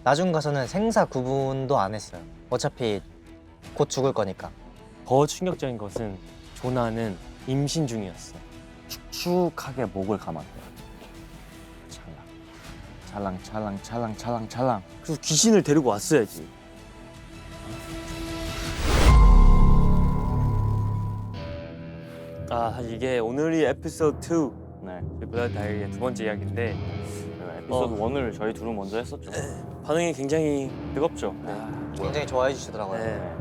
나중 가서는 생사 구분도 안 했어요. 어차피 곧 죽을 거니까. 더 충격적인 것은 조나는 임신 중이었어. 축축하게 목을 감았대요. 찰랑 찰랑 찰랑 찰랑 찰랑. 그래서 귀신을 데리고 왔어야지. 아, 이게 오늘이 에피소드 2 네. 블러드 다이어리의 두 번째 이야기인데 에피소드 1을 저희 둘은 먼저 했었죠. 반응이 굉장히 뜨겁죠. 굉장히 좋아해 주시더라고요. 네.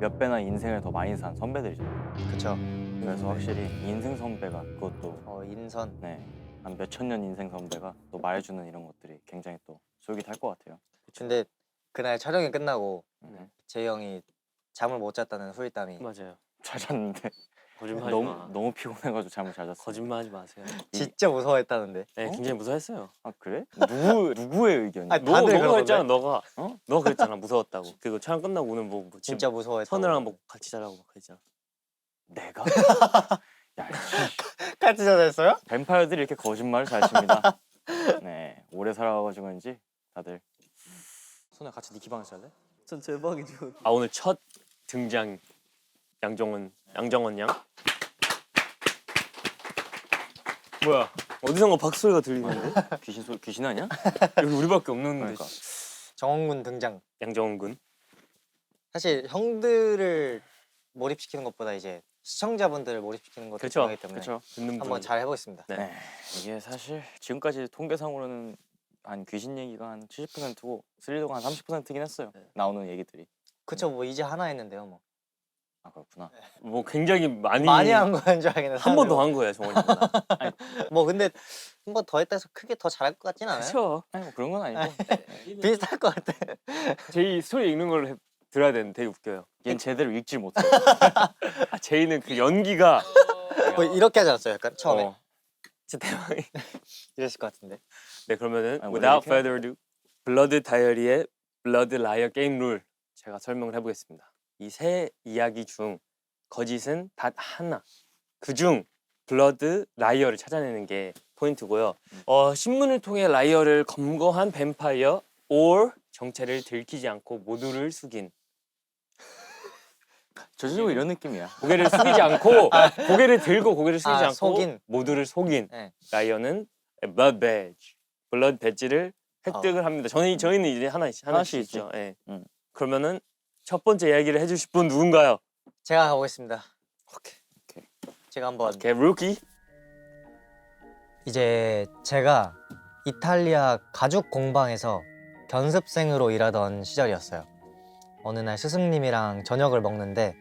몇 배나 인생을 더 많이 산 선배들이죠. 그쵸. 그래서 확실히 인생 선배가 그것도 인선. 네. 한 몇천 년 인생 선배가 또 말해주는 이런 것들이 굉장히 또 솔깃할 것 같아요. 근데 그날 촬영이 끝나고 네. 재희 형이 잠을 못 잤다는 후일담이. 맞아요. 잘 잤는데 거짓말하지 마. 너무 피곤해가지고 잠을 잘 잤어요. 거짓말하지 마세요. 진짜 무서워했다는데. 네, 굉장히 무서워했어요. 아 그래? 누구의 의견이야? 아니, 너가 다들 그러던데? 그랬잖아. 너가 어? 너가 그랬잖아. 무서웠다고. 그리고 촬영 끝나고 오늘 뭐 진짜 무서워했다. 서늘랑 뭐 같이 자라고 막 그랬잖아. 내가? 야, 같이 자했어요? 뱀파이어들이 이렇게 거짓말을 잘 칩니다. 네, 오래 살아가지고인지 다들. 손에 같이 네 기방에서 잘래? 전 대박이죠. 아, 오늘 첫 등장 양정원 양? 뭐야? 어디선가 박수 소리가 들리는데? 귀신 아니야? 여기 우리밖에 없는데. 그러니까. 정원군 등장. 양정원 군. 사실 형들을 몰입시키는 것보다 이제 시청자분들을 몰입시키는 것도 그렇죠. 중요하기 때문에 그렇죠. 듣는 한번 분. 잘 해보겠습니다. 네. 네, 이게 사실 지금까지 통계상으로는 한 귀신 얘기가 한 70%고 스릴러가 한 30%긴 했어요. 네. 나오는 얘기들이. 그쵸, 뭐 이제 하나 했는데요, 뭐. 아 그렇구나. 뭐 굉장히 많이 한 거인 줄 알겠네. 한 번 더 한 거야, 정원이가. 뭐 근데 한 번 더 했다 해서 크게 더 잘할 것 같진 않아요? 그렇죠. 아니 뭐 그런 건 아니고. 비슷할 것 같아. 제이 스토리 읽는 걸 들어야 되는데 되게 웃겨요. 얘는 제대로 읽질 못해. 아, 제이는 그 연기가 뭐 이렇게 하지 않았어요, 약간 처음에? 어, 진짜 대박이. 이랬을 것 같은데. 네, 그러면은 아니, 원래 without 이렇게 further ado, 블러드 다이어리의 블러드 라이어 게임 룰 제가 설명을 해보겠습니다. 이 세 이야기 중 거짓은 단 하나. 그중 블러드 라이어를 찾아내는 게 포인트고요. 신문을 통해 라이어를 검거한 뱀파이어 or 정체를 들키지 않고 모두를 숙인. 저지르고 이런 느낌이야. 고개를 숙이지 않고 고개를 들고 고개를 숙이지 않고 속인. 모두를 속인 네. 라이어는 blood badge, 블러드 배지를 획득을 합니다. 저희는 이제 하나씩 하나씩 있죠. 예. 그러면은 첫 번째 이야기를 해주실 분 누군가요? 제가 가보겠습니다. 오케이. 제가 한번. 오케이, 루키. 이제 제가 이탈리아 가죽 공방에서 견습생으로 일하던 시절이었어요. 어느 날 스승님이랑 저녁을 먹는데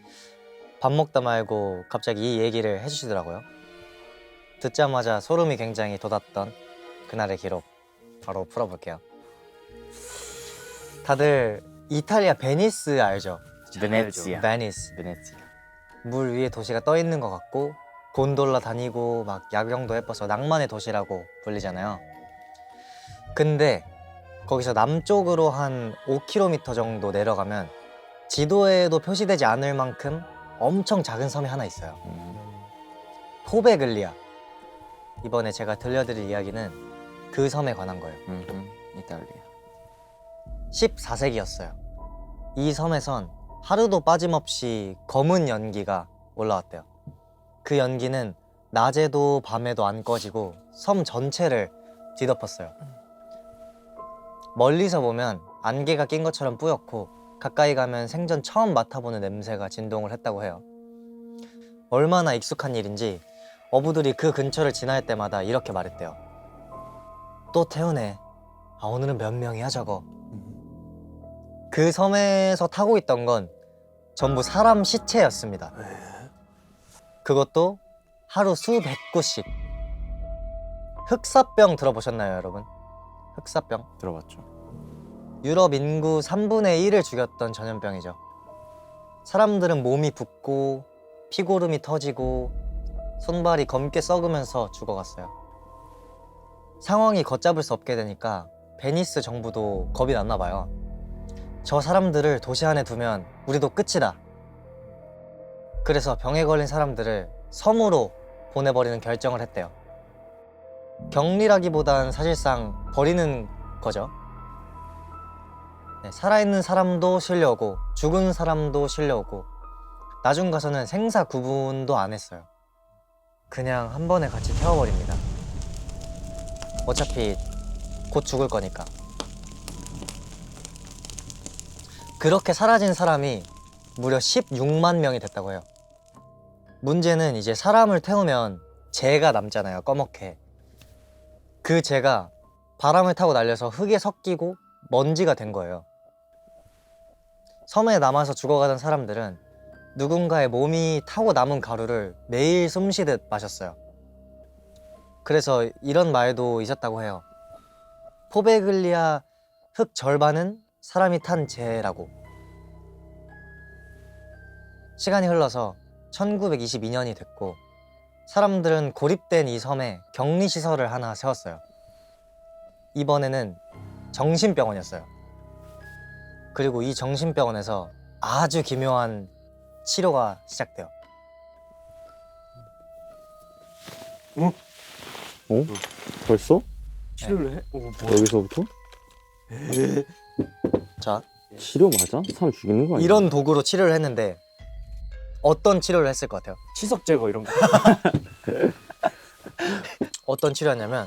밥 먹다 말고 갑자기 이 얘기를 해주시더라고요. 듣자마자 소름이 굉장히 돋았던 그날의 기록 바로 풀어볼게요. 다들 이탈리아 베니스 알죠? 베네치아. 베니스. 베네치아. 물 위에 도시가 떠 있는 것 같고 곤돌라 다니고 막 야경도 예뻐서 낭만의 도시라고 불리잖아요. 근데 거기서 남쪽으로 한 5km 정도 내려가면 지도에도 표시되지 않을 만큼 엄청 작은 섬이 하나 있어요. 포베글리아. 이번에 제가 들려드릴 이야기는 그 섬에 관한 거예요. 이탈리아. 14세기였어요. 이 섬에선 하루도 빠짐없이 검은 연기가 올라왔대요. 그 연기는 낮에도 밤에도 안 꺼지고 섬 전체를 뒤덮었어요. 멀리서 보면 안개가 낀 것처럼 뿌옇고 가까이 가면 생전 처음 맡아보는 냄새가 진동을 했다고 해요. 얼마나 익숙한 일인지 어부들이 그 근처를 지날 때마다 이렇게 말했대요. 또 태우네. 아, 오늘은 몇 명이야 저거. 그 섬에서 타고 있던 건 전부 사람 시체였습니다. 그것도 하루 수백 구씩. 흑사병 들어보셨나요, 여러분? 흑사병. 들어봤죠. 유럽 인구 3분의 1을 죽였던 전염병이죠. 사람들은 몸이 붓고 피고름이 터지고 손발이 검게 썩으면서 죽어갔어요. 상황이 걷잡을 수 없게 되니까 베니스 정부도 겁이 났나 봐요. 저 사람들을 도시 안에 두면 우리도 끝이다. 그래서 병에 걸린 사람들을 섬으로 보내버리는 결정을 했대요. 격리라기보단 사실상 버리는 거죠. 네, 살아있는 사람도 실려오고 죽은 사람도 실려오고 나중 가서는 생사 구분도 안 했어요. 그냥 한 번에 같이 태워버립니다. 어차피 곧 죽을 거니까. 그렇게 사라진 사람이 무려 16만 명이 됐다고 해요. 문제는 이제 사람을 태우면 재가 남잖아요, 꺼멓게. 그 재가 바람을 타고 날려서 흙에 섞이고 먼지가 된 거예요. 섬에 남아서 죽어가던 사람들은 누군가의 몸이 타고 남은 가루를 매일 숨쉬듯 마셨어요. 그래서 이런 말도 있었다고 해요. 포베글리아 흙 절반은 사람이 탄 재라고. 시간이 흘러서 1922년이 됐고 사람들은 고립된 이 섬에 격리시설을 하나 세웠어요. 이번에는 정신병원이었어요. 그리고 이 정신병원에서 아주 기묘한 치료가 시작돼요. 벌써? 치료를 해? 여기서부터? 자, 치료 맞아? 사람 죽이는 거 아니야? 이런 도구로 치료를 했는데 어떤 치료를 했을 것 같아요? 치석 제거 이런 거. 어떤 치료였냐면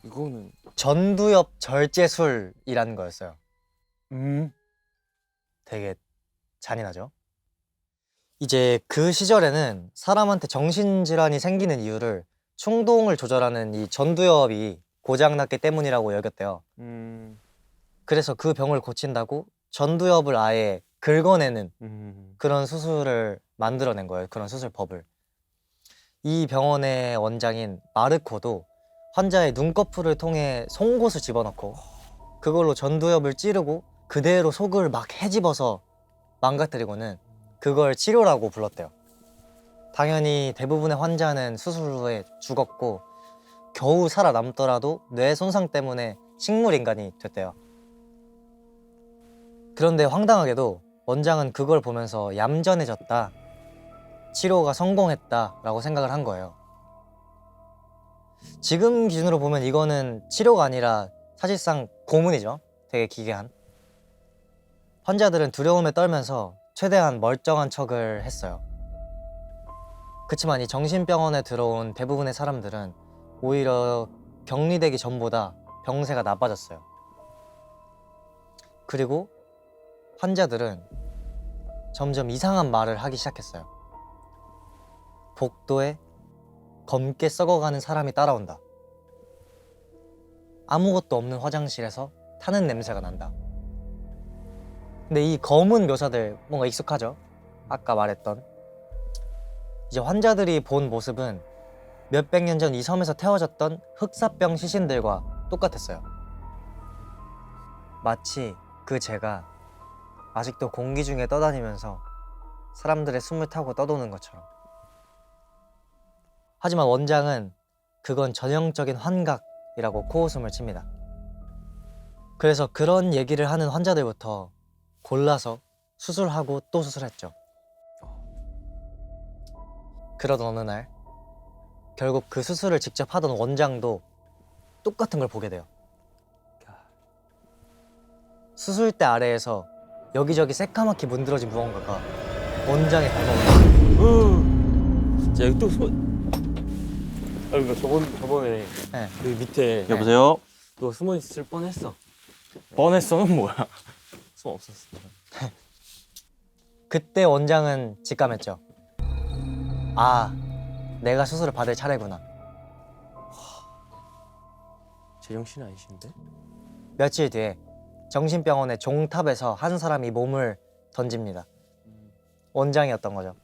이거는 전두엽 절제술이라는 거였어요. 되게 잔인하죠? 이제 그 시절에는 사람한테 정신질환이 생기는 이유를 충동을 조절하는 이 전두엽이 고장났기 때문이라고 여겼대요. 그래서 그 병을 고친다고 전두엽을 아예 긁어내는 그런 수술을 만들어낸 거예요. 그런 수술법을. 이 병원의 원장인 마르코도 환자의 눈꺼풀을 통해 송곳을 집어넣고 그걸로 전두엽을 찌르고 그대로 속을 막 헤집어서 망가뜨리고는 그걸 치료라고 불렀대요. 당연히 대부분의 환자는 수술 후에 죽었고 겨우 살아남더라도 뇌 손상 때문에 식물인간이 됐대요. 그런데 황당하게도 원장은 그걸 보면서 얌전해졌다, 치료가 성공했다 라고 생각을 한 거예요. 지금 기준으로 보면 이거는 치료가 아니라 사실상 고문이죠. 되게 기괴한. 환자들은 두려움에 떨면서 최대한 멀쩡한 척을 했어요. 그치만 이 정신병원에 들어온 대부분의 사람들은 오히려 격리되기 전보다 병세가 나빠졌어요. 그리고 환자들은 점점 이상한 말을 하기 시작했어요. 복도에 검게 썩어가는 사람이 따라온다. 아무것도 없는 화장실에서 타는 냄새가 난다. 근데 이 검은 묘사들 뭔가 익숙하죠? 아까 말했던. 이제 환자들이 본 모습은 몇백 년 전 이 섬에서 태워졌던 흑사병 시신들과 똑같았어요. 마치 그 재가 아직도 공기 중에 떠다니면서 사람들의 숨을 타고 떠도는 것처럼. 하지만 원장은 그건 전형적인 환각이라고 코웃음을 칩니다. 그래서 그런 얘기를 하는 환자들부터 골라서 수술하고 또 수술했죠. 그러던 어느 날 결국 그 수술을 직접 하던 원장도 똑같은 걸 보게 돼요. 수술대 아래에서 여기저기 새까맣게 문드러진 무언가가 원장의 발목에. 자 여기 또 저번에 네. 그 밑에 여보세요? 또 숨어 있을 뻔했어. 뻔했어는 뭐야? 숨 없었어. 그때 원장은 직감했죠. 아, 내가 수술을 받을 차례구나. 제정신 아니신데? 며칠 뒤에 정신병원의 종탑에서 한 사람이 몸을 던집니다. 원장이었던 거죠.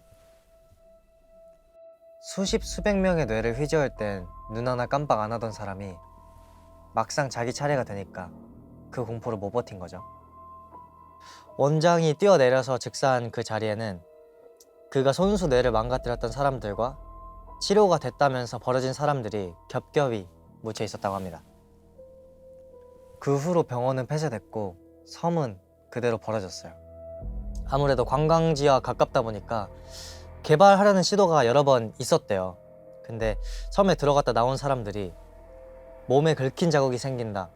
수십 수백 명의 뇌를 휘저을 땐 눈 하나 깜빡 안 하던 사람이 막상 자기 차례가 되니까 그 공포를 못 버틴 거죠. 원장이 뛰어내려서 즉사한 그 자리에는 그가 손수 뇌를 망가뜨렸던 사람들과 치료가 됐다면서 버려진 사람들이 겹겹이 묻혀 있었다고 합니다. 그 후로 병원은 폐쇄됐고 섬은 그대로 버려졌어요. 아무래도 관광지와 가깝다 보니까 개발하려는 시도가 여러 번 있었대요. 근데 섬에 들어갔다 나온 사람들이 몸에 긁힌 자국이 생긴다,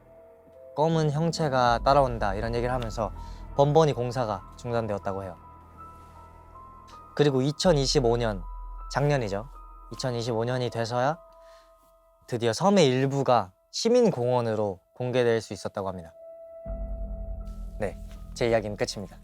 검은 형체가 따라온다 이런 얘기를 하면서 번번이 공사가 중단되었다고 해요. 그리고 2025년, 작년이죠. 2025년이 돼서야 드디어 섬의 일부가 시민공원으로 공개될 수 있었다고 합니다. 네, 제 이야기는 끝입니다.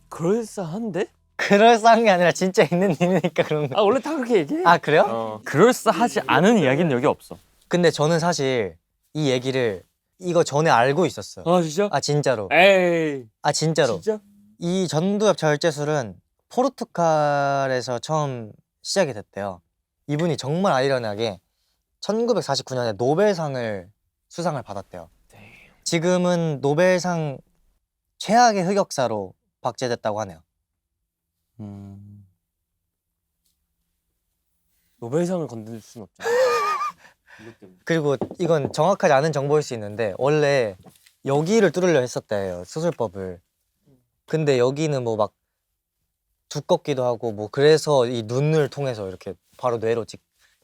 그럴싸한데? 그럴싸한 게 아니라 진짜 있는 일이니까 그런 거. 아 원래 다 그렇게 얘기해. 아, 그래요? 그럴싸하지 않은 이야기는 여기 없어. 근데 저는 사실 이 얘기를 이거 전에 알고 있었어요. 아 진짜? 아, 진짜로. 에이. 아, 진짜로. 진짜? 이 전두엽 절제술은 포르투갈에서 처음 시작이 됐대요. 이분이 정말 아이러니하게 1949년에 노벨상을 수상을 받았대요. 지금은 노벨상 최악의 흑역사로 박제됐다고 하네요. 노벨상을 건들 순 없잖아. 이것 때문에. 그리고 이건 정확하지 않은 정보일 수 있는데 원래 여기를 뚫으려 했었대요, 수술법을. 근데 여기는 뭐 막 두껍기도 하고 뭐 그래서 이 눈을 통해서 이렇게 바로 뇌로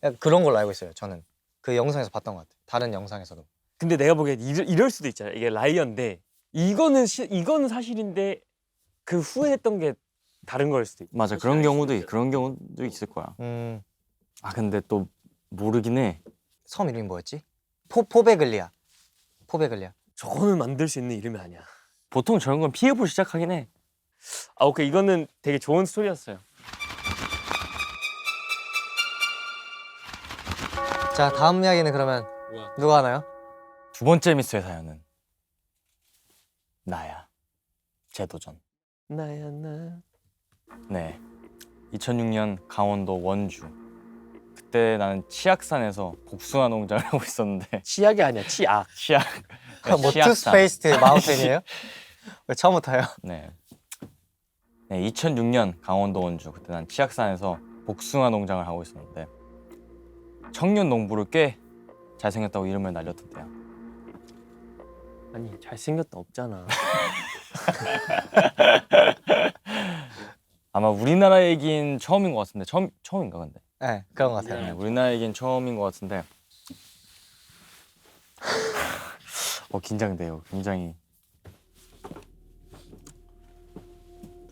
약간 그런 걸로 알고 있어요. 저는 그 영상에서 봤던 것 같아요. 다른 영상에서도. 근데 내가 보기엔 이럴 수도 있잖아. 이게 라이언데 이거는 사실인데 그 후에 했던 게 다른 걸 수도 있고. 맞아, 그런 경우도 있을 거야. 아 근데 또 모르긴 해. 섬 이름이 뭐였지? 포베글리아. 포베글리아. 저거는 만들 수 있는 이름이 아니야. 보통 저런 건 피해보 시작하긴 해. 아 오케이, 이거는 되게 좋은 스토리였어요. 자, 다음 이야기는 그러면 누가 하나요? 두 번째 미스의 사연은 나야. 재도전. 나야 나. 네. 2006년 강원도 원주. 그때 나는 치악산에서 복숭아 농장을 하고 있었는데 치약이 아니야, 치악. 치악. 뭐 치악산. 투스페이스트 마운틴이에요? 왜 처음부터요? 네. 네, 2006년 강원도 원주. 그때 난 치악산에서 복숭아 농장을 하고 있었는데 청년 농부를 꽤 잘생겼다고 이름을 날렸던 때야. 아니 잘생겼다 없잖아. 아마 우리나라 얘긴 처음인 것 같은데 처음인가 근데? 네, 그런 것 같아요. 네, 우리나라 얘긴 처음인 것 같은데 긴장돼요. 굉장히.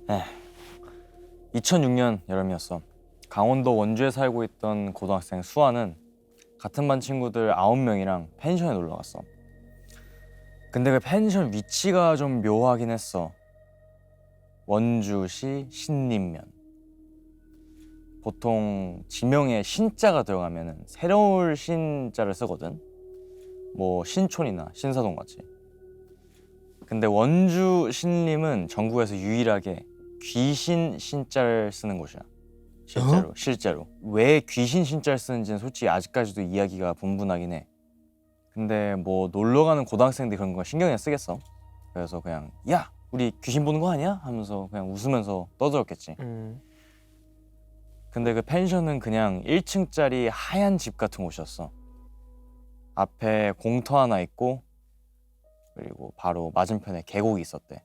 네. 2006년 여름이었어. 강원도 원주에 살고 있던 고등학생 수아는 같은 반 친구들 9명이랑 펜션에 놀러 갔어. 근데 그 펜션 위치가 좀 묘하긴 했어. 원주시 신림면. 보통 지명에 신자가 들어가면 새로울 신자를 쓰거든. 뭐 신촌이나 신사동 같이. 근데 원주 신림은 전국에서 유일하게 귀신 신자를 쓰는 곳이야. 실제로. 왜 귀신 신자를 쓰는지는 솔직히 아직까지도 이야기가 분분하긴 해. 근데 뭐 놀러 가는 고등학생들이 그런 거 신경이나 쓰겠어. 그래서 그냥 야, 우리 귀신 보는 거 아니야? 하면서 그냥 웃으면서 떠들었겠지. 근데 그 펜션은 그냥 1층짜리 하얀 집 같은 곳이었어. 앞에 공터 하나 있고 그리고 바로 맞은편에 계곡이 있었대.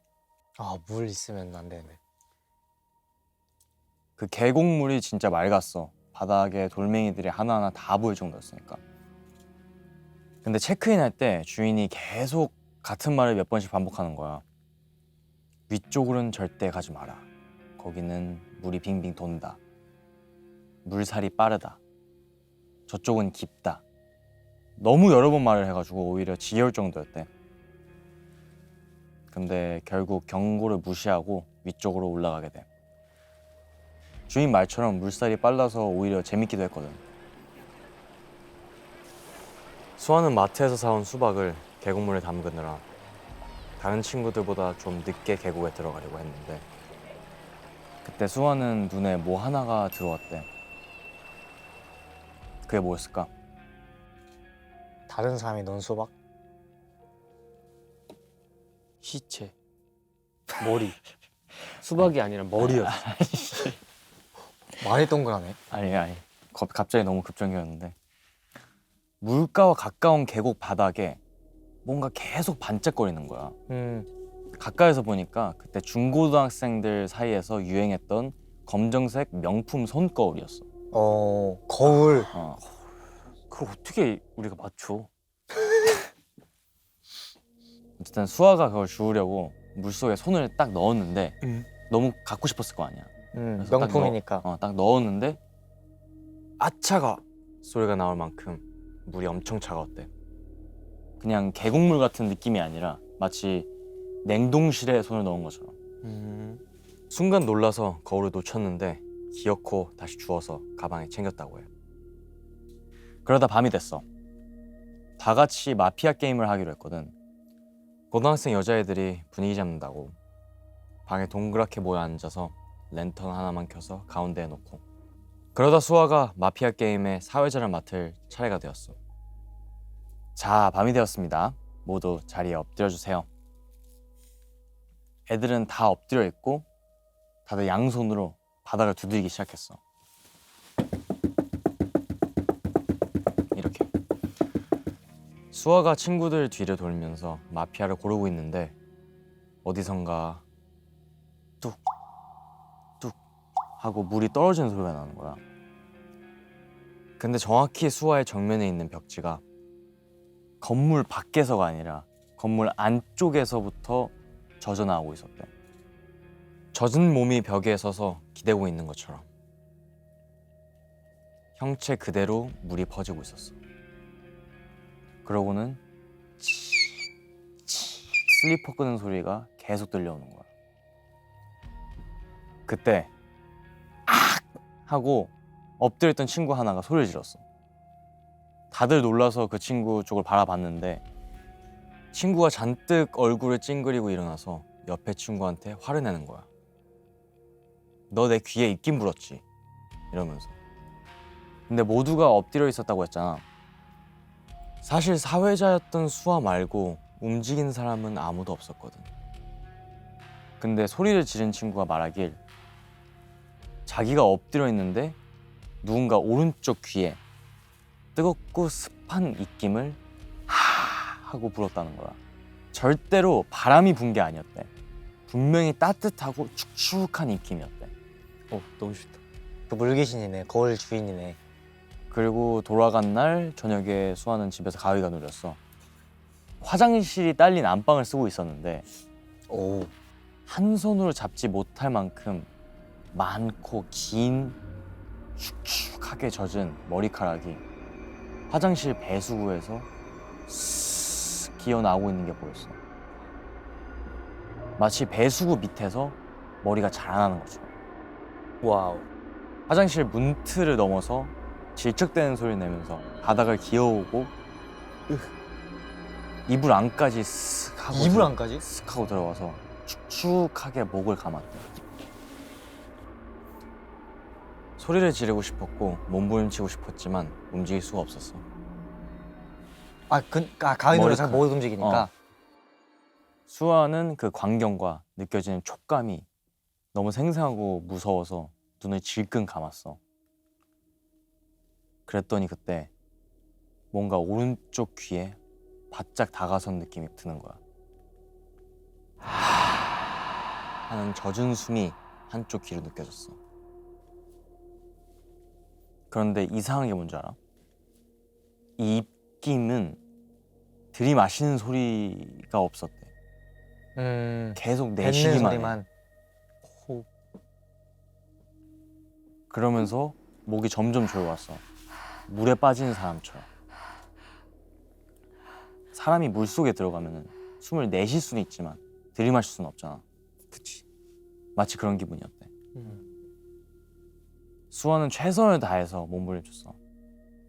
아, 물 있으면 안 되네. 그 계곡물이 진짜 맑았어. 바닥에 돌멩이들이 하나하나 다 보일 정도였으니까. 근데 체크인할 때 주인이 계속 같은 말을 몇 번씩 반복하는 거야. 위쪽으로는 절대 가지 마라. 거기는 물이 빙빙 돈다. 물살이 빠르다. 저쪽은 깊다. 너무 여러 번 말을 해가지고 오히려 지겨울 정도였대. 근데 결국 경고를 무시하고 위쪽으로 올라가게 돼. 주인 말처럼 물살이 빨라서 오히려 재밌기도 했거든. 수아는 마트에서 사온 수박을 계곡물에 담그느라 다른 친구들보다 좀 늦게 계곡에 들어가려고 했는데 그때 수아는 눈에 뭐 하나가 들어왔대. 그게 뭐였을까? 다른 사람이 넣은 수박? 시체. 머리. 수박이 아니라 머리였어. 많이 동그라네. 아니 갑자기 너무 급정이었는데 물가와 가까운 계곡 바닥에 뭔가 계속 반짝거리는 거야. 가까이서 보니까 그때 중고등학생들 사이에서 유행했던 검정색 명품 손거울이었어. 거울. 그걸 어떻게 우리가 맞춰? 어쨌든 수아가 그걸 주우려고 물속에 손을 딱 넣었는데 응. 너무 갖고 싶었을 거 아니야. 그래서 딱 명품이니까. 딱 넣었는데 아차가 소리가 나올 만큼 물이 엄청 차가웠대. 그냥 계곡물 같은 느낌이 아니라 마치 냉동실에 손을 넣은 것처럼. 순간 놀라서 거울을 놓쳤는데 기어코 다시 주워서 가방에 챙겼다고 해요. 그러다 밤이 됐어. 다 같이 마피아 게임을 하기로 했거든. 고등학생 여자애들이 분위기 잡는다고 방에 동그랗게 모여 앉아서 랜턴 하나만 켜서 가운데에 놓고. 그러다 수아가 마피아 게임의 사회자를 맡을 차례가 되었어. 자, 밤이 되었습니다. 모두 자리에 엎드려 주세요. 애들은 다 엎드려 있고 다들 양손으로 바닥을 두들기기 시작했어. 이렇게. 수아가 친구들 뒤를 돌면서 마피아를 고르고 있는데 어디선가 뚝 뚝 하고 물이 떨어지는 소리가 나는 거야. 근데 정확히 수아의 정면에 있는 벽지가 건물 밖에서가 아니라 건물 안쪽에서부터 젖어나오고 있었대. 젖은 몸이 벽에 서서 기대고 있는 것처럼 형체 그대로 물이 퍼지고 있었어. 그러고는 슬리퍼 끄는 소리가 계속 들려오는 거야. 그때 악! 하고 엎드려 있던 친구 하나가 소리를 질렀어. 다들 놀라서 그 친구 쪽을 바라봤는데 친구가 잔뜩 얼굴을 찡그리고 일어나서 옆에 친구한테 화를 내는 거야. 너 내 귀에 입김 불었지? 이러면서. 근데 모두가 엎드려 있었다고 했잖아. 사실 사회자였던 수아 말고 움직인 사람은 아무도 없었거든. 근데 소리를 지른 친구가 말하길 자기가 엎드려 있는데 누군가 오른쪽 귀에 뜨겁고 습한 입김을 하 하고 불었다는 거야. 절대로 바람이 분 게 아니었대. 분명히 따뜻하고 축축한 입김이었대. 너무 싫다. 그 물귀신이네. 거울 주인이네. 그리고 돌아간 날 저녁에 수아는 집에서 가위가 눌렸어. 화장실이 딸린 안방을 쓰고 있었는데 오. 한 손으로 잡지 못할 만큼 많고 긴 축축하게 젖은 머리카락이 화장실 배수구에서 쓱 기어나오고 있는 게 보였어. 마치 배수구 밑에서 머리가 자라나는 것처럼. 와우. 화장실 문틀을 넘어서 질척대는 소리를 내면서 바닥을 기어오고 이불 안까지 쓱 하고 이불 안까지? 쓱 하고 들어가서 축축하게 목을 감았대. 소리를 지르고 싶었고 몸부림치고 싶었지만 움직일 수가 없었어. 가위 눌러서 머리카락. 못 움직이니까. 수아는 그 광경과 느껴지는 촉감이 너무 생생하고 무서워서 눈을 질끈 감았어. 그랬더니 그때 뭔가 오른쪽 귀에 바짝 다가선 느낌이 드는 거야. 하는 젖은 숨이 한쪽 귀로 느껴졌어. 그런데 이상한 게 뭔지 알아? 이 입김은 들이마시는 소리가 없었대. 계속 뱉는 내쉬기만 해. 소리만. 호흡. 그러면서 목이 점점 조여왔어. 물에 빠지는 사람처럼. 사람이 물속에 들어가면 숨을 내쉴 수는 있지만 들이마실 수는 없잖아. 그치. 마치 그런 기분이었대. 수아는 최선을 다해서 몸부림쳤어.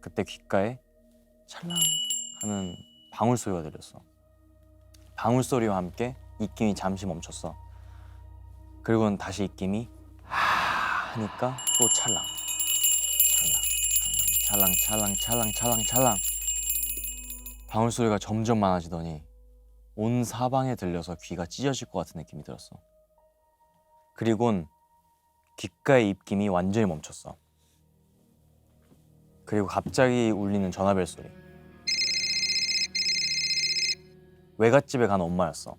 그때 귓가에 찰랑 하는 방울 소리가 들렸어. 방울 소리와 함께 입김이 잠시 멈췄어. 그리고는 다시 입김이 하니까 또 찰랑 찰랑 찰랑 찰랑 찰랑 찰랑. 방울 소리가 점점 많아지더니 온 사방에 들려서 귀가 찢어질 것 같은 느낌이 들었어. 그리곤 귓가의 입김이 완전히 멈췄어. 그리고 갑자기 울리는 전화벨 소리. 외갓집에 간 엄마였어.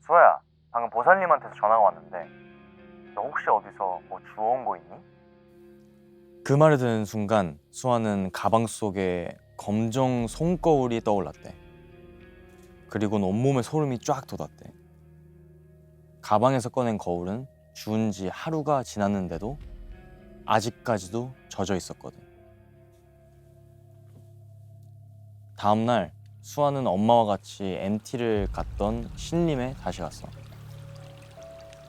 수아야, 방금 보살님한테서 전화가 왔는데 너 혹시 어디서 뭐 주워온 거 있니? 그 말을 듣는 순간 수아는 가방 속에 검정 손거울이 떠올랐대. 그리고는 온몸에 소름이 쫙 돋았대. 가방에서 꺼낸 거울은 주운 지 하루가 지났는데도 아직까지도 젖어 있었거든. 다음날 수아는 엄마와 같이 MT를 갔던 신림에 다시 갔어.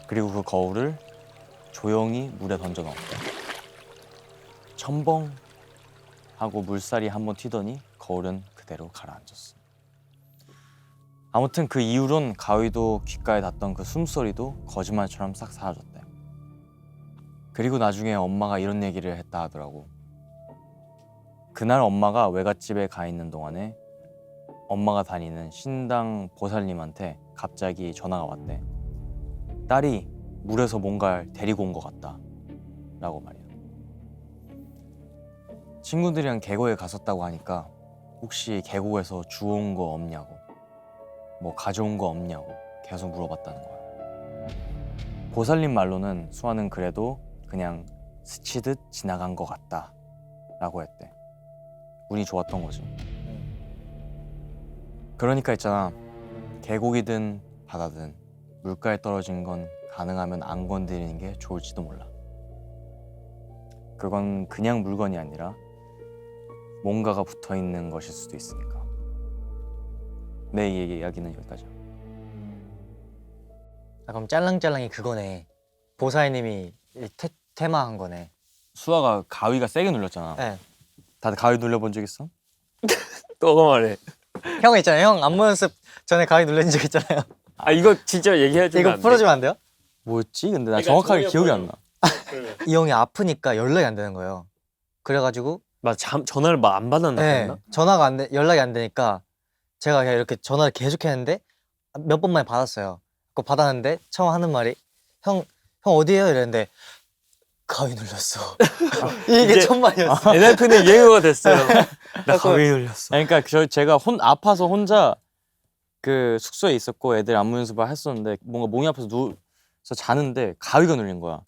그리고 그 거울을 조용히 물에 던져 넣었대. 첨벙 하고 물살이 한번 튀더니 거울은 그대로 가라앉았어. 아무튼 그 이후론 가위도 귓가에 닿던 그 숨소리도 거짓말처럼 싹 사라졌대. 그리고 나중에 엄마가 이런 얘기를 했다 하더라고. 그날 엄마가 외갓집에 가 있는 동안에 엄마가 다니는 신당 보살님한테 갑자기 전화가 왔대. 딸이 물에서 뭔가를 데리고 온 것 같다 라고 말이야. 친구들이랑 계곡에 갔었다고 하니까 혹시 계곡에서 주워온 거 없냐고, 뭐 가져온 거 없냐고 계속 물어봤다는 거야. 보살님 말로는 수아는 그래도 그냥 스치듯 지나간 것 같다 라고 했대. 운이 좋았던 거지. 그러니까 있잖아, 계곡이든 바다든 물가에 떨어진 건 가능하면 안 건드리는 게 좋을지도 몰라. 그건 그냥 물건이 아니라 뭔가가 붙어있는 것일 수도 있으니까. 내 이야기는 여기까지야. 아, 그럼 짤랑짤랑이 그거네. 보사이님이 테마한 거네. 수아가 가위가 세게 눌렸잖아. 네. 다들 가위 눌려본 적 있어? 너가 말해. 형 있잖아요. 형 안무 연습 전에 가위 눌린 적 있잖아요. 아 이거 진짜 얘기해주면 이거 안 돼? 풀어주면 안 돼요? 뭐였지? 근데 나 그러니까 정확하게 저기가 기억이 안 나. 이 형이 아프니까 연락이 안 되는 거예요. 그래가지고 전화를 막 안 받았나 네, 그랬나? 전화가 안 돼, 연락이 안 되니까 제가 그냥 이렇게 전화를 계속 했는데 몇 번만에 받았어요. 그거 받았는데 처음 하는 말이 형 어디에요? 이랬는데 가위 눌렸어. 이게 이제- 천만이었어. NF는 유행어가 됐어요. 나 가위 눌렸어. 아니, 그러니까 제가 아파서 혼자 그 숙소에 있었고 애들 안무 연습을 했었는데 뭔가 몸이 아파서 누워서 자는데 가위가 눌린 거야.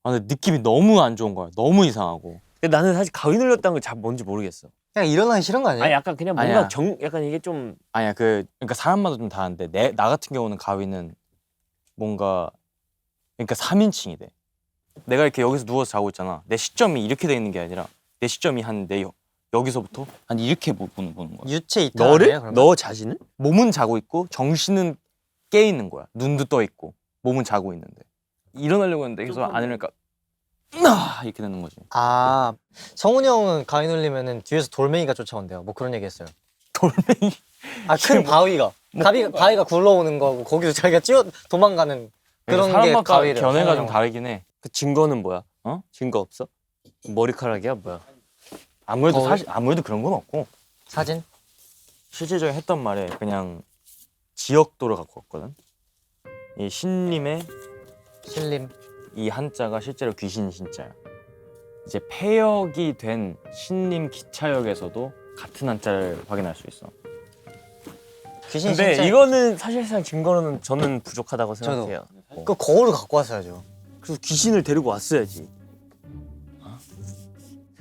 아, 근데 느낌이 너무 안 좋은 거야. 너무 이상하고. 근데 나는 사실 가위 눌렸다는 걸 잘 뭔지 모르겠어. 그냥 일어나기 싫은 거 아니에요? 아니 약간 그냥 뭔가 아니야. 약간 이게 좀 아니야, 그러니까 사람마다 좀 다른데 나 같은 경우는 가위는 뭔가, 그러니까 3인칭이 돼. 내가 이렇게 여기서 누워서 자고 있잖아. 내 시점이 이렇게 돼 있는 게 아니라 내 시점이 한 여기서부터 한 이렇게 보는 거야. 유체 이탈 너를? 아니에요, 그러면? 너 자신을? 몸은 자고 있고 정신은 깨 있는 거야. 눈도 떠 있고 몸은 자고 있는데 일어나려고 했는데 계속 안 일어나니까 이렇게 되는 거지. 아, 성훈이 형은 가위 눌리면은 뒤에서 돌멩이가 쫓아온대요. 뭐 그런 얘기 했어요. 돌멩이. 아, 큰 바위가. 바위가 굴러오는 거고 거기서 자기가 도망가는 그런 게 사람마다 가위래요. 견해가 성훈이 좀 형은. 다르긴 해. 그 증거는 뭐야? 어? 증거 없어? 머리카락이야 뭐야? 아무래도 그런 건 없고 사진? 실질적인 했던 말에 그냥 지역도를 갖고 왔거든. 이 신림의 신림. 이 한자가 실제로 귀신 신자야. 이제 폐역이 된 신림 기차역에서도 같은 한자를 확인할 수 있어. 귀신 근데 진짜. 이거는 사실상 증거로는 저는 부족하다고 저도. 생각해요. 그 거울을 갖고 왔어야죠. 그래서 귀신을 데리고 왔어야지.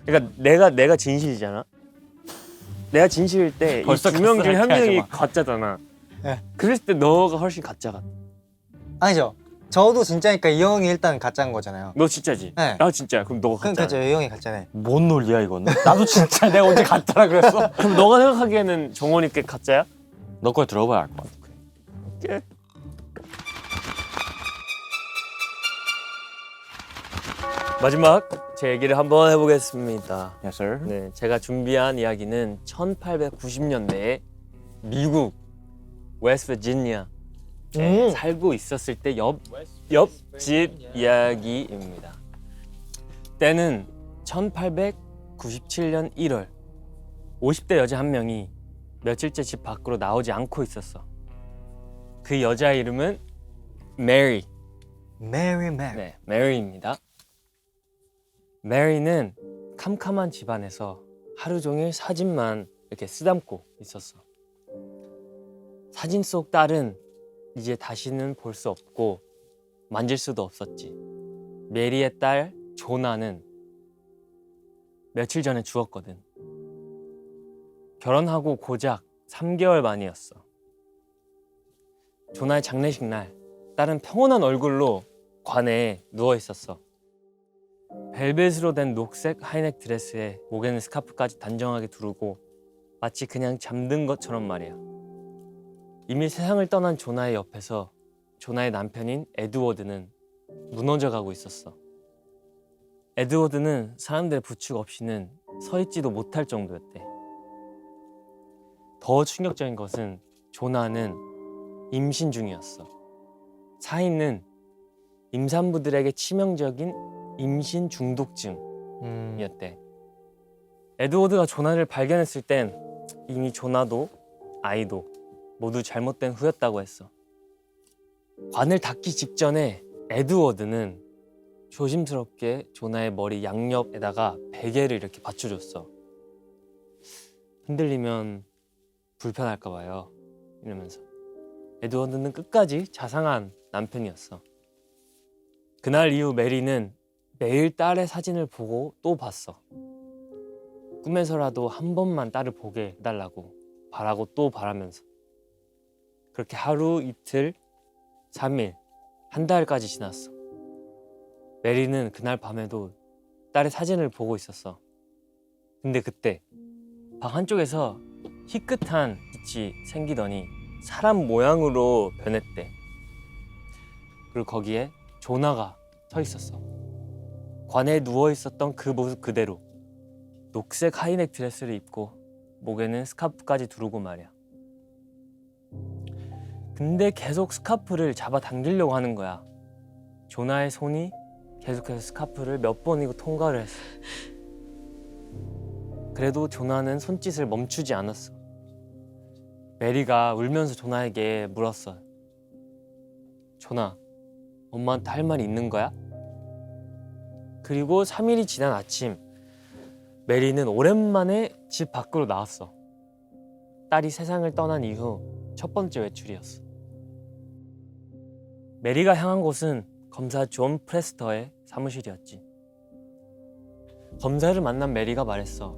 그러니까 내가 진실이잖아. 내가 진실일 때 이 벌써 두 명 중 한 가스라이팅 하지 명이 마. 가짜잖아. 네. 그랬을 때 너가 훨씬 가짜 같아. 아니죠. 저도 진짜니까 이 형이 일단 가짜인 거잖아요. 너 진짜지? 네. 나 진짜야. 그럼 너가 그러니까 가짜. 이 형이 가짜네. 뭔 논리야 이거는? 나도 진짜 내가 언제 가짜라 그랬어? 그럼 너가 생각하기에는 정원이 꽤 가짜야? 너 걸 들어봐야 알 것 같아. 마지막 제 얘기를 한번 해보겠습니다. Yes, sir. 네, 제가 준비한 이야기는 1890년대에 미국 웨스트버지니아에 살고 있었을 때 옆집 이야기입니다. 때는 1897년 1월 50대 여자 한 명이 며칠째 집 밖으로 나오지 않고 있었어. 그 여자의 이름은 메리. 메리. 네, 메리입니다. 메리는 캄캄한 집안에서 하루 종일 사진만 이렇게 쓰담고 있었어. 사진 속 딸은 이제 다시는 볼 수 없고 만질 수도 없었지. 메리의 딸 조나는 며칠 전에 죽었거든. 결혼하고 고작 3개월 만이었어. 조나의 장례식 날 딸은 평온한 얼굴로 관에 누워 있었어. 벨벳으로 된 녹색 하이넥 드레스에 목에는 스카프까지 단정하게 두르고 마치 그냥 잠든 것처럼 말이야. 이미 세상을 떠난 조나의 옆에서 조나의 남편인 에드워드는 무너져가고 있었어. 에드워드는 사람들의 부축 없이는 서 있지도 못할 정도였대. 더 충격적인 것은 조나는 임신 중이었어. 사인은 임산부들에게 치명적인 임신 중독증이었대. 에드워드가 조나를 발견했을 땐 이미 조나도 아이도 모두 잘못된 후였다고 했어. 관을 닫기 직전에 에드워드는 조심스럽게 조나의 머리 양옆에다가 베개를 이렇게 받쳐줬어. 흔들리면 불편할까 봐요. 이러면서. 에드워드는 끝까지 자상한 남편이었어. 그날 이후 메리는 매일 딸의 사진을 보고 또 봤어. 꿈에서라도 한 번만 딸을 보게 해달라고 바라고 또 바라면서. 그렇게 하루, 이틀, 3일, 한 달까지 지났어. 메리는 그날 밤에도 딸의 사진을 보고 있었어. 근데 그때 방 한쪽에서 희끗한 빛이 생기더니 사람 모양으로 변했대. 그리고 거기에 조나가 서 있었어. 관에 누워 있었던 그 모습 그대로 녹색 하이넥 드레스를 입고 목에는 스카프까지 두르고 말이야. 근데 계속 스카프를 잡아당기려고 하는 거야. 조나의 손이 계속해서 스카프를 몇 번이고 통과를 했어. 그래도 조나는 손짓을 멈추지 않았어. 메리가 울면서 조나에게 물었어. 조나, 엄마한테 할 말이 있는 거야? 그리고 3일이 지난 아침, 메리는 오랜만에 집 밖으로 나왔어. 딸이 세상을 떠난 이후 첫 번째 외출이었어. 메리가 향한 곳은 검사 존 프레스터의 사무실이었지. 검사를 만난 메리가 말했어.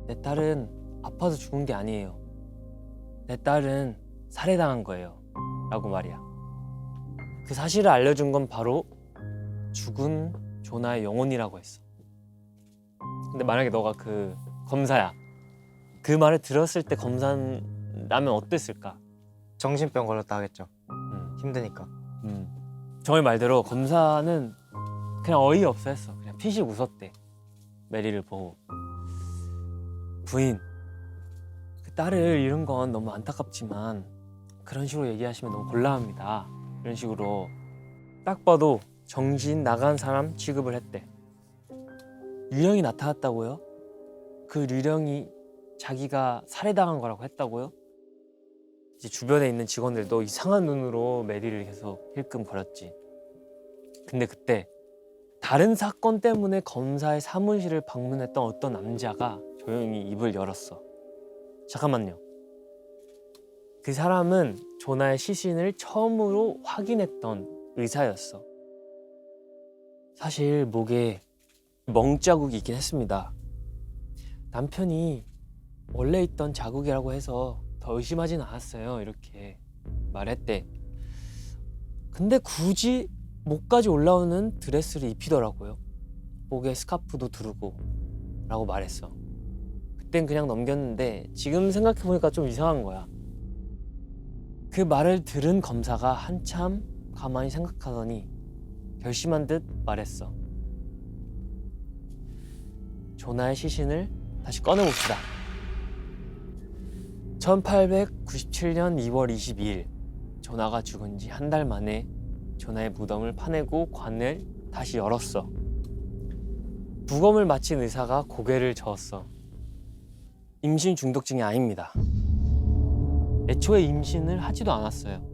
내 딸은 아파서 죽은 게 아니에요. 내 딸은 살해당한 거예요. 라고 말이야. 그 사실을 알려준 건 바로 죽은 조나의 영혼이라고 했어. 근데 만약에 너가 그 검사야. 그 말을 들었을 때 검사라면 어땠을까? 정신병 걸렸다 하겠죠. 힘드니까. 정의 말대로 검사는 그냥 어이없어 했어. 그냥 피식 웃었대. 메리를 보고. 부인, 그 딸을 잃은 건 너무 안타깝지만 그런 식으로 얘기하시면 너무 곤란합니다. 이런 식으로 딱 봐도 정신 나간 사람 취급을 했대. 유령이 나타났다고요? 그 유령이 자기가 살해당한 거라고 했다고요? 이제 주변에 있는 직원들도 이상한 눈으로 메리를 계속 힐끔거렸지. 근데 그때 다른 사건 때문에 검사의 사무실을 방문했던 어떤 남자가 조용히 입을 열었어. 잠깐만요. 그 사람은 조나의 시신을 처음으로 확인했던 의사였어. 사실 목에 멍자국이 있긴 했습니다. 남편이 원래 있던 자국이라고 해서 더 의심하진 않았어요. 이렇게 말했대. 근데 굳이 목까지 올라오는 드레스를 입히더라고요. 목에 스카프도 두르고 라고 말했어. 그땐 그냥 넘겼는데 지금 생각해보니까 좀 이상한 거야. 그 말을 들은 검사가 한참 가만히 생각하더니 결심한 듯 말했어. 조나의 시신을 다시 꺼내봅시다. 1897년 2월 22일 조나가 죽은 지 한 달 만에 조나의 무덤을 파내고 관을 다시 열었어. 부검을 마친 의사가 고개를 저었어. 임신 중독증이 아닙니다. 애초에 임신을 하지도 않았어요.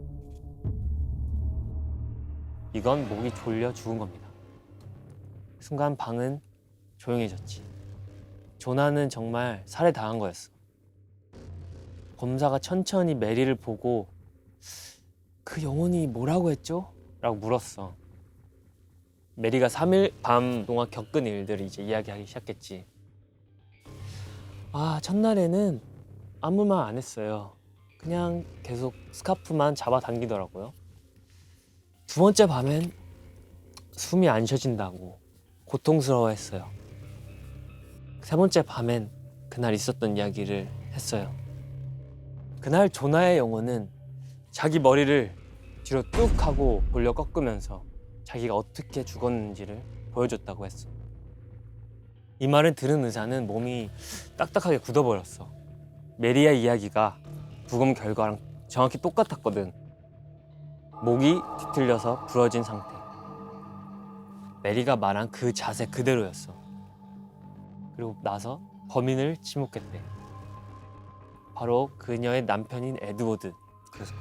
이건 목이 졸려 죽은 겁니다. 순간 방은 조용해졌지. 조나는 정말 살해당한 거였어. 검사가 천천히 메리를 보고 그 영혼이 뭐라고 했죠? 라고 물었어. 메리가 3일 밤 동안 겪은 일들을 이제 이야기하기 시작했지. 첫날에는 아무 말 안 했어요. 그냥 계속 스카프만 잡아당기더라고요. 두 번째 밤엔 숨이 안 쉬어진다고 고통스러워했어요. 세 번째 밤엔 그날 있었던 이야기를 했어요. 그날 조나의 영혼은 자기 머리를 뒤로 뚝 하고 돌려 꺾으면서 자기가 어떻게 죽었는지를 보여줬다고 했어. 이 말을 들은 의사는 몸이 딱딱하게 굳어버렸어. 메리아 이야기가 부검 결과랑 정확히 똑같았거든. 목이 뒤틀려서 부러진 상태. 메리가 말한 그 자세 그대로였어. 그리고 나서 범인을 지목했대. 바로 그녀의 남편인 에드워드. 그래서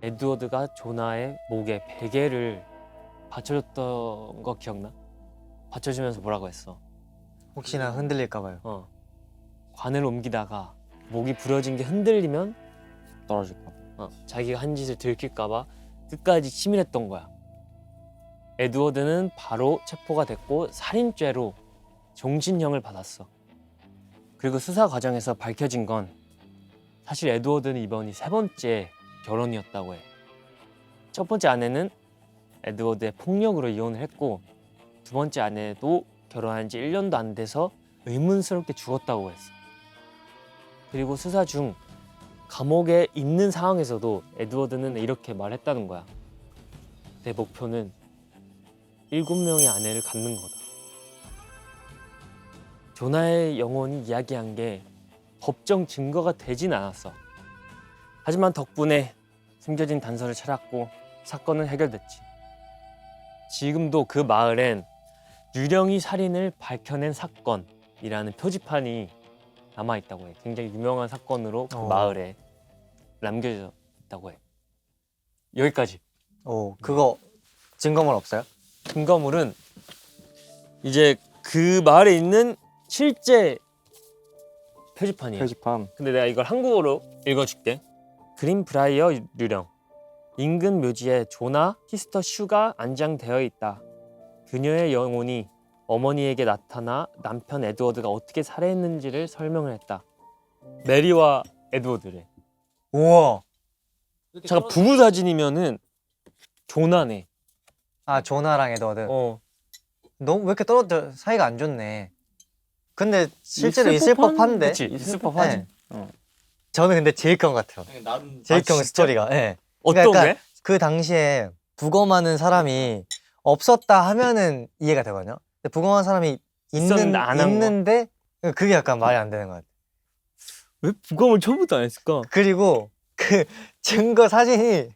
에드워드가 조나의 목에 베개를 받쳐줬던 거 기억나? 받쳐주면서 뭐라고 했어? 혹시나 흔들릴까 봐요. 관을 옮기다가 목이 부러진 게 흔들리면 떨어질까. 자기가 한 짓을 들킬까 봐 끝까지 치밀했던 거야. 에드워드는 바로 체포가 됐고 살인죄로 종신형을 받았어. 그리고 수사 과정에서 밝혀진 건 사실 에드워드는 이번이 세 번째 결혼이었다고 해. 첫 번째 아내는 에드워드의 폭력으로 이혼을 했고 두 번째 아내도 결혼한 지 1년도 안 돼서 의문스럽게 죽었다고 했어. 그리고 수사 중 감옥에 있는 상황에서도 에드워드는 이렇게 말했다는 거야. 내 목표는 7명의 아내를 갖는 거다. 조나의 영혼이 이야기한 게 법정 증거가 되진 않았어. 하지만 덕분에 숨겨진 단서를 찾았고 사건은 해결됐지. 지금도 그 마을엔 유령이 살인을 밝혀낸 사건이라는 표지판이 남아있다고 해. 굉장히 유명한 사건으로 그 마을에 남겨져 있다고 해. 여기까지. 오, 그거 증거물 없어요? 증거물은 이제 그 마을에 있는 실제 표지판이에요. 표지판. 근데 내가 이걸 한국어로 읽어줄게. 그린브라이어 유령. 인근 묘지에 조나 히스터 슈가 안장되어 있다. 그녀의 영혼이 어머니에게 나타나 남편 에드워드가 어떻게 살해했는지를 설명을 했다. 메리와 에드워드래. 우와. 잠깐 부부 사진이면은 조나네. 아, 조나랑 에드워드. 너무 왜 이렇게 떨어져 사이가 안 좋네. 근데 실제로 있을 법한데. 그치, 있을 법하지. 네. 저는 근데 제이크 형 같아요. 제이크 형 스토리가. 네. 어떤 그러니까 게? 그 당시에 부검하는 사람이 없었다 하면은 이해가 되거든요. 근데 부검하는 사람이 있었는데 안한 거? 있는데 그게 약간 말이 안 되는 것 같아요. 왜 부검을 처음부터 안 했을까? 그리고 그 증거 사진이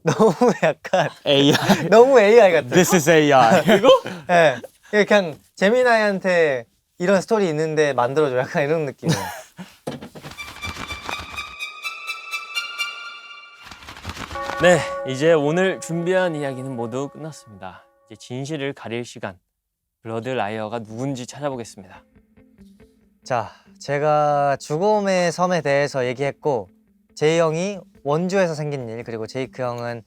너무 약간 AI. 너무 AI 같아요. This is AI. 이거? 예. 네. 그냥 재미나이한테 이런 스토리 있는데 만들어줘. 약간 이런 느낌이에요. 네, 이제 오늘 준비한 이야기는 모두 끝났습니다. 이제 진실을 가릴 시간. 블러드 라이어가 누군지 찾아보겠습니다. 자, 제가 죽음의 섬에 대해서 얘기했고 제이 형이 원주에서 생긴 일, 그리고 제이크 형은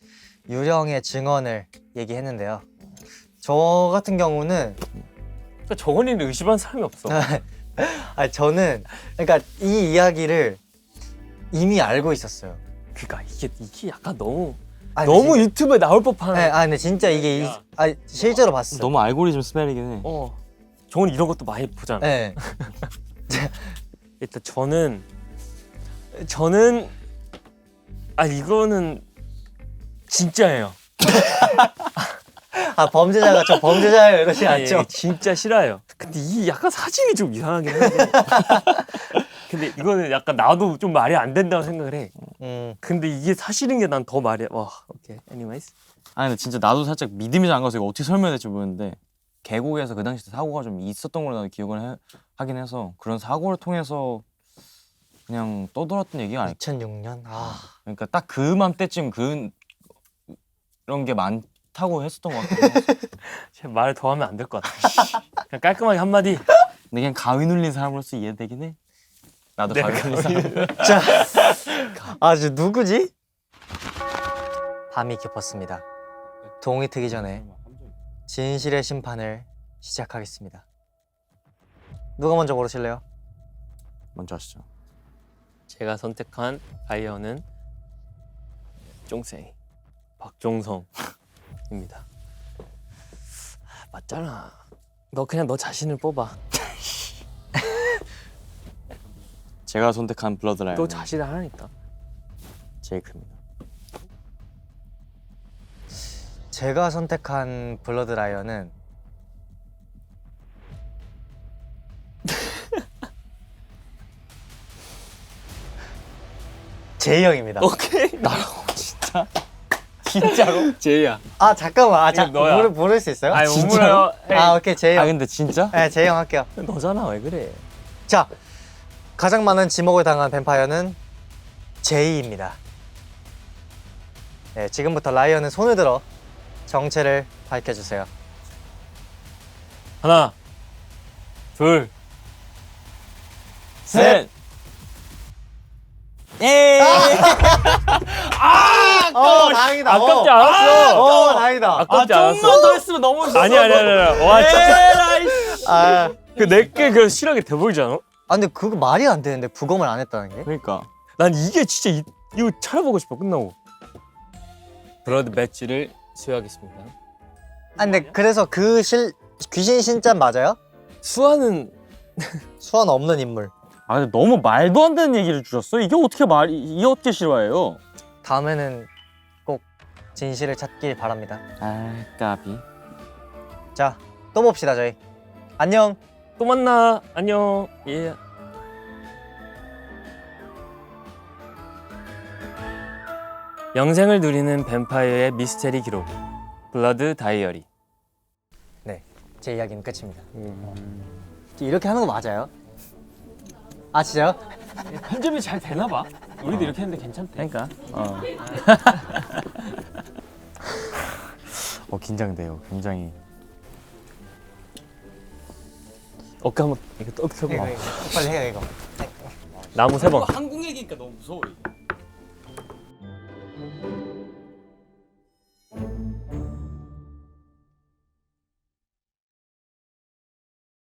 유령의 증언을 얘기했는데요. 저 같은 경우는 그러니까 정원이는 의심한 사람이 없어. 아, 저는 그러니까 이 이야기를 이미 알고 있었어요. 그러니까 이게 약간 너무 아니, 너무 유튜브에 나올 법한. 네, 근데 진짜 이게 실제로 봤어. 너무 알고리즘 스멜이긴 해. 정원 이런 것도 많이 보잖아. 네. 일단 저는 이거는 진짜예요. 아, 범죄자가 저 범죄자예요 이러지 아니, 않죠? 진짜 싫어요. 근데 이 약간 사진이 좀 이상하긴 한데. 근데 이거는 약간 나도 좀 말이 안 된다고 생각을 해. 근데 이게 사실인 게 난 더 말이. 와, 오케이. anyways. 아니 근데 진짜 나도 살짝 믿음이 잘 안 가서 이거 어떻게 설명해야 될지 모르겠는데 계곡에서 그 당시 사고가 좀 있었던 걸로 나도 기억을 하긴 해서 그런 사고를 통해서 그냥 떠돌았던 얘기가 아닐까. 2006년. 그러니까 딱 그맘때쯤 그런 게 많다고 했었던 것 같아요. 제가 말을 더 하면 안 될 것 같아. 그냥 깔끔하게 한마디. 근데 그냥 가위 눌린 사람으로서 이해되긴 해. 나도 가위 눌린 사람. 자, 저 누구지? 밤이 깊었습니다. 동이 트기 전에 진실의 심판을 시작하겠습니다. 누가 먼저 고르실래요? 먼저 하시죠. 제가 선택한 라이어는 쫑세이 박종성입니다. 맞잖아. 너 그냥 너 자신을 뽑아. 제가 선택한 블러드 라이언. 너 자신을 하라니까. 제이크입니다. 제가 선택한 블러드 라이언은 제이 형입니다. 오케이. 진짜로? 제이야. 아 잠깐만, 이거 너야. 모를 수 있어요? 아니 진짜로? 오므라요. 아 오케이 제이 아 형. 근데 진짜? 네, 제이 형 할게요. 너잖아. 왜 그래? 자, 가장 많은 지목을 당한 뱀파이어는 제이입니다. 네, 지금부터 라이언은 손을 들어 정체를 밝혀주세요. 하나, 둘, 셋. 예. 다행이다. 아깝지 않았어. 다행이다. 아깝지 않았어. 더 했으면 너무 아니. 와 진짜. 아, 그 내게 그 실하게 돼 보이지 않아? 근데 그거 말이 안 되는데 부검을 안 했다는 게? 그러니까. 난 이게 진짜 이거 찾아보고 싶어. 끝나고. 블러드 배지를 수여하겠습니다. 근데 그래서 그 귀신 신자 맞아요? 수아는 수원 없는 인물. 아 근데 너무 말도 안 되는 얘기를 주셨어. 이게 어떻게 실화예요? 다음에는 꼭 진실을 찾길 바랍니다. 아 까비. 자, 또 봅시다 저희. 안녕. 또 만나. 안녕. 예. 영생을 누리는 뱀파이어의 미스테리 기록 블러드 다이어리. 네, 제 이야기는 끝입니다. 이렇게 하는 거 맞아요? 아 진짜요? 편집이 잘 되나 봐. 우리도 이렇게 했는데 괜찮대. 그러니까. 긴장돼요. 굉장히. 어깨 한번 이렇게 떠들고. 이거 빨리 해요 이거. 나무 세 번. 한국 얘기니까 너무 무서워. 이게.